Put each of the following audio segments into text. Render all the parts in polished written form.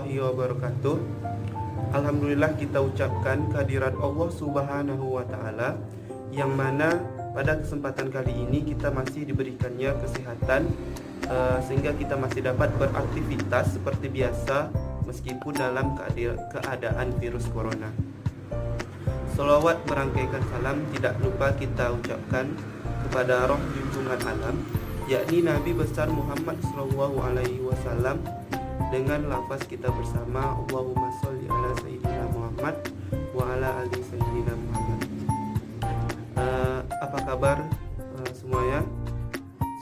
warahmatullahi wabarakatuh. Alhamdulillah kita ucapkan kehadirat Allah Subhanahu wa Ta'ala, yang mana pada kesempatan kali ini kita masih diberikannya kesehatan, sehingga kita masih dapat beraktivitas seperti biasa meskipun dalam keadaan virus corona. Salawat merangkaikan salam tidak lupa kita ucapkan kepada roh junjungan alam, yakni Nabi besar Muhammad SAW, dengan lafaz kita bersama Allahumma sholli ala Sayyidina Muhammad wa ala ali Sayyidina Muhammad. Apa kabar semuanya?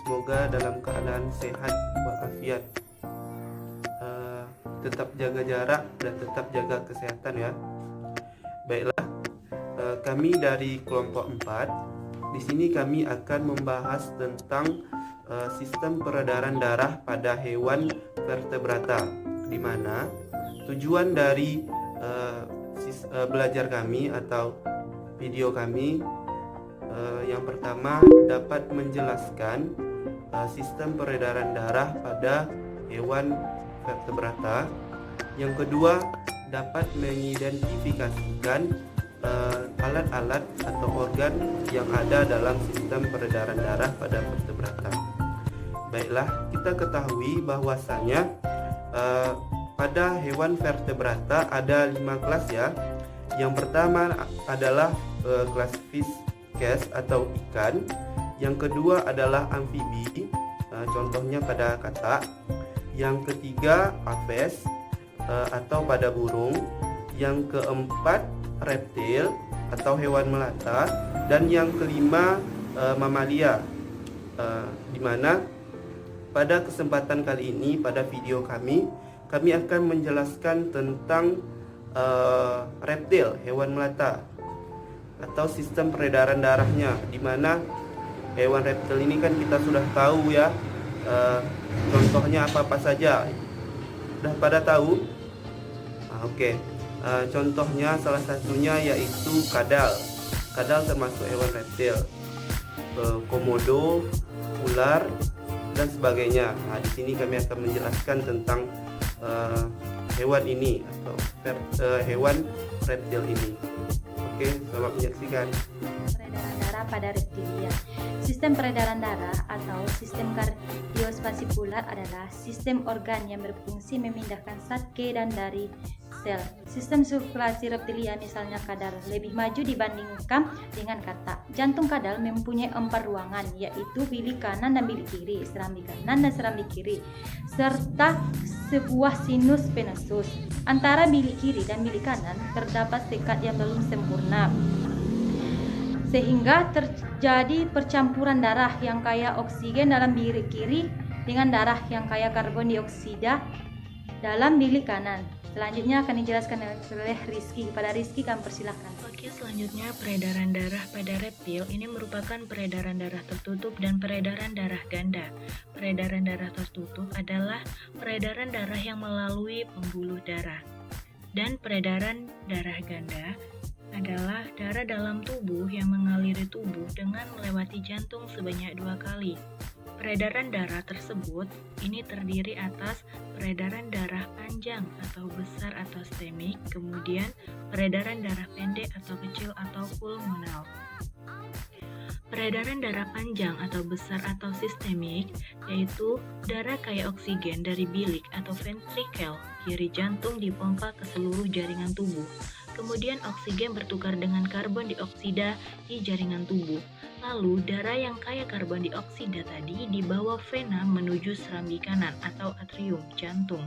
Semoga dalam keadaan sehat walafiat. Tetap jaga jarak dan tetap jaga kesehatan ya. Baiklah, kami dari kelompok 4. Di sini kami akan membahas tentang sistem peredaran darah pada hewan vertebrata, di mana tujuan dari belajar kami atau video kami yang pertama dapat menjelaskan sistem peredaran darah pada hewan vertebrata. Yang kedua, dapat mengidentifikasikan alat-alat atau organ yang ada dalam sistem peredaran darah pada vertebrata. Baiklah, kita ketahui bahwasanya pada hewan vertebrata ada 5 kelas ya. Yang pertama adalah kelas fish atau ikan. Yang kedua adalah amfibi, contohnya pada katak. Yang ketiga aves atau pada burung. Yang keempat reptil atau hewan melata, dan yang kelima mamalia. Di mana pada kesempatan kali ini pada video kami akan menjelaskan tentang reptil, hewan melata atau sistem peredaran darahnya, di mana hewan reptil ini kan kita sudah tahu ya, contohnya apa saja. Sudah pada tahu? Oke. Contohnya salah satunya yaitu kadal. Kadal termasuk hewan reptil. Komodo, ular, dan sebagainya. Nah, di sini kami akan menjelaskan tentang hewan ini atau hewan reptil ini. Oke, selamat menyaksikan. Peredaran darah pada reptilia. Sistem peredaran darah atau sistem kardiospasikular adalah sistem organ yang berfungsi memindahkan zat ke dan dari sel. Sistem sirkulasi reptilia, misalnya kadal, lebih maju dibandingkan dengan katak. Jantung kadal mempunyai 4 ruangan, yaitu bilik kanan dan bilik kiri, serambi kanan dan serambi kiri, serta sebuah sinus venosus. Antara bilik kiri dan bilik kanan terdapat sekat yang belum sempurna, sehingga terjadi percampuran darah yang kaya oksigen dalam bilik kiri dengan darah yang kaya karbon dioksida dalam bilik kanan. Selanjutnya akan dijelaskan oleh Rizky. Pada Rizky, kami persilahkan. Oke, selanjutnya peredaran darah pada reptil ini merupakan peredaran darah tertutup dan peredaran darah ganda. Peredaran darah tertutup adalah peredaran darah yang melalui pembuluh darah. Dan peredaran darah ganda adalah darah dalam tubuh yang mengaliri tubuh dengan melewati jantung sebanyak 2 kali. Peredaran darah tersebut ini terdiri atas peredaran darah panjang atau besar atau sistemik, kemudian peredaran darah pendek atau kecil atau pulmonal. Peredaran darah panjang atau besar atau sistemik yaitu darah kaya oksigen dari bilik atau ventrikel kiri jantung dipompa ke seluruh jaringan tubuh. Kemudian oksigen bertukar dengan karbon dioksida di jaringan tubuh. Lalu darah yang kaya karbon dioksida tadi dibawa vena menuju serambi kanan atau atrium jantung.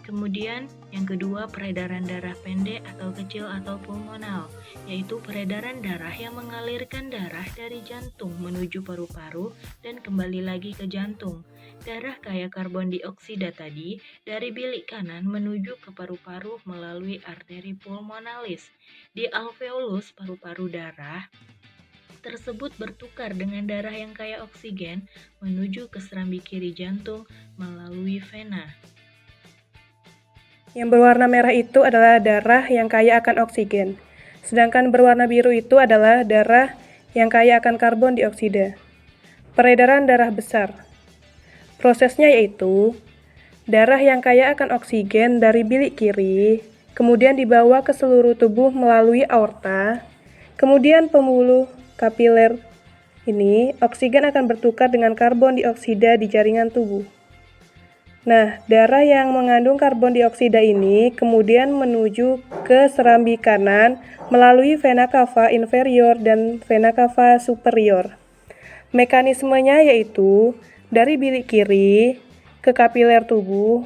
Kemudian yang kedua, peredaran darah pendek atau kecil atau pulmonal, yaitu peredaran darah yang mengalirkan darah dari jantung menuju paru-paru dan kembali lagi ke jantung. Darah kaya karbon dioksida tadi dari bilik kanan menuju ke paru-paru melalui arteri pulmonalis. Di alveolus paru-paru darah tersebut bertukar dengan darah yang kaya oksigen menuju ke serambi kiri jantung melalui vena. Yang berwarna merah itu adalah darah yang kaya akan oksigen, sedangkan berwarna biru itu adalah darah yang kaya akan karbon dioksida. Peredaran darah besar. Prosesnya yaitu darah yang kaya akan oksigen dari bilik kiri, kemudian dibawa ke seluruh tubuh melalui aorta, kemudian pembuluh kapiler ini, oksigen akan bertukar dengan karbon dioksida di jaringan tubuh. Nah, darah yang mengandung karbon dioksida ini kemudian menuju ke serambi kanan melalui vena cava inferior dan vena cava superior. Mekanismenya yaitu dari bilik kiri ke kapiler tubuh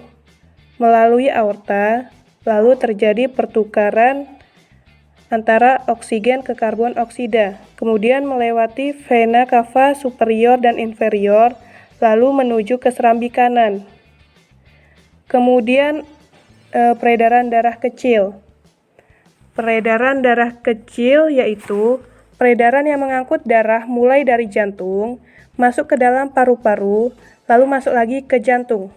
melalui aorta, lalu terjadi pertukaran antara oksigen ke karbon oksida, kemudian melewati vena cava superior dan inferior, lalu menuju ke serambi kanan. Kemudian peredaran darah kecil. Peredaran darah kecil yaitu peredaran yang mengangkut darah mulai dari jantung, masuk ke dalam paru-paru, lalu masuk lagi ke jantung.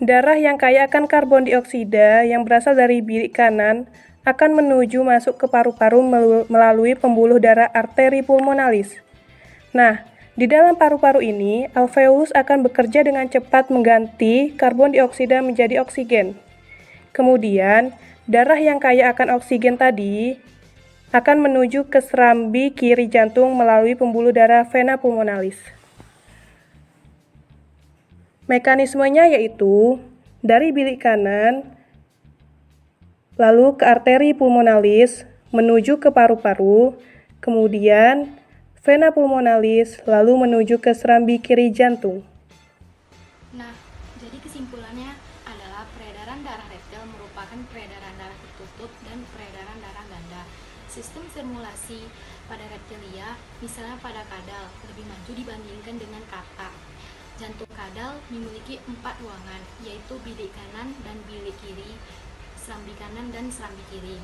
Darah yang kaya akan karbon dioksida yang berasal dari bilik kanan akan menuju masuk ke paru-paru melalui pembuluh darah arteri pulmonalis. Nah, di dalam paru-paru ini, alveolus akan bekerja dengan cepat mengganti karbon dioksida menjadi oksigen. Kemudian, darah yang kaya akan oksigen tadi akan menuju ke serambi kiri jantung melalui pembuluh darah vena pulmonalis. Mekanismenya yaitu dari bilik kanan lalu ke arteri pulmonalis, menuju ke paru-paru, kemudian vena pulmonalis, lalu menuju ke serambi kiri jantung. Nah, jadi kesimpulannya adalah peredaran darah reptil merupakan peredaran darah tertutup dan peredaran darah ganda. Sistem sirkulasi pada reptilia, misalnya pada kadal, lebih maju dibandingkan dengan kata. Jantung kadal memiliki 4 ruangan, yaitu bilik kanan dan bilik kiri, serambi kanan dan serambi kiri.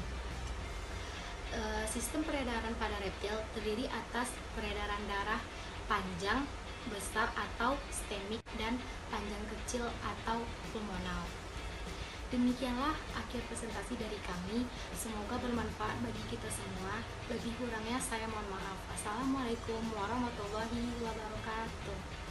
Sistem peredaran pada reptil terdiri atas peredaran darah panjang, besar atau sistemik dan panjang kecil atau pulmonal. Demikianlah akhir presentasi dari kami. Semoga bermanfaat bagi kita semua. Lebih kurangnya saya mohon maaf. Assalamualaikum warahmatullahi wabarakatuh.